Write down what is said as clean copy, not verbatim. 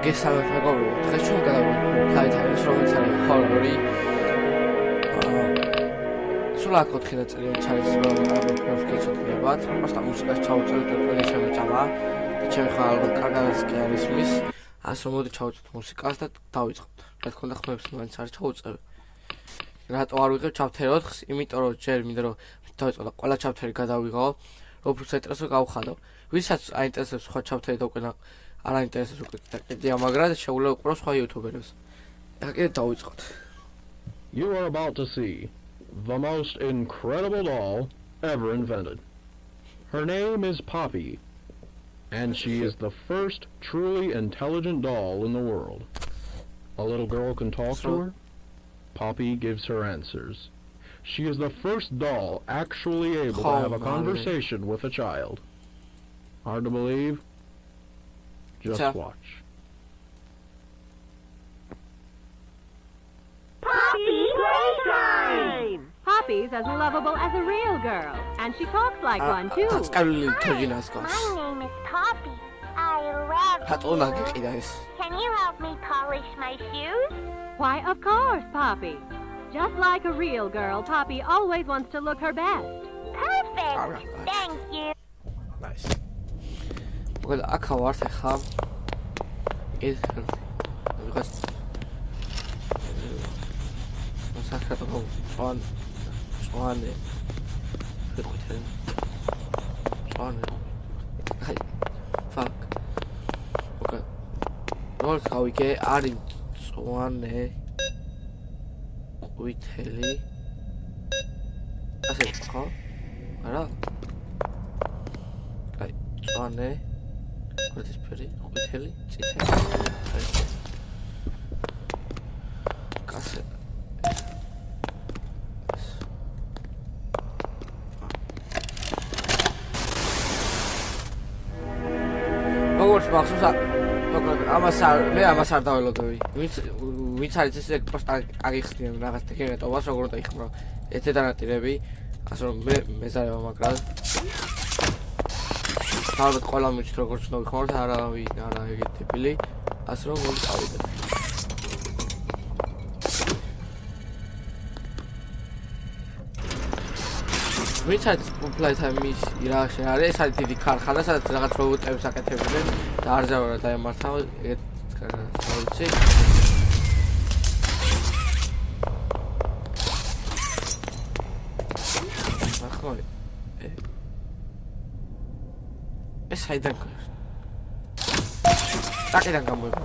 გესალმებით, დღეს ჩვენ გადავიდეთ Playtime-ს, რომელიც არის ჰორორი. სულ აქ 4 ნაწილი არის როგორც გეცოდინებათ. просто მუსიკას ჩავწერეთ და ყველა შემეჭამა. და ჩემი ხარ ალბათ კარგადაც კი არის მის. ასე რომ მოდი ჩავწეროთ მუსიკას და დავიწყოთ. რა თქმა უნდა ხმებს მაინც არის ჩავწერე. რატო არ ვიღებ chapter 4-ს? იმიტომ რომ ჯერ მინდა რომ დავიწყოთ და ყველა chapter-ი გადავიღო. რომ უფრო საინტერესო გავხადო. ვისაც აინტერესებს სხვა chapter-ი დაუკვირდა არ აინტერესებს უკვე კიდე მაგრამ შეუძლია უყუროს სხვა YouTuber-ებს. ეხლა კიდე დავიწყოთ. You are about to see the most incredible doll ever invented. Her name is Poppy, and she is the first truly intelligent doll in the world. A little girl can talk to her. Poppy gives her answers. She is the first doll actually able to have a conversation with a child. Hard to believe? Just watch. Poppy playtime! Poppy's as lovable as a real girl, and she talks like one too. My name is Poppy. I love you. Can you help me polish my shoes? Why, of course, Poppy. Just like a real girl, Poppy always wants to look her best. Perfect. Thank you. Nice. Well, I can't watch it. Is because I don't know. Fuck. Okay. What's how we get out in one with Haley? I said, huh? Hello? Like, one what is pretty with Haley? Cassette. როგორც მახსოვს ამას არ დაველოდები. ვინც არის ესე პროსტა აგიხსნიან რაღაც ტექნიკას როგორ დაიხმარო. ეთედანატირები, ასე რომ მე მეზარევა მაგრამ ალბათ ყველა მიცით როგორც უნდა ვიხმაროთ, არავინ არა ეგეთი ტიპილი, ასე რომ მოდი წავიდეთ. ვინც არის Playtime-ის ირაში არის, ეს არის დიდი ქარხანა, სადაც რაღაც რობოტებს აკეთებდნენ და არ ზავარა დაემართა ეგეთ სოლიცი. ახლა ეს საიდან ტაკიდან გამოიყო.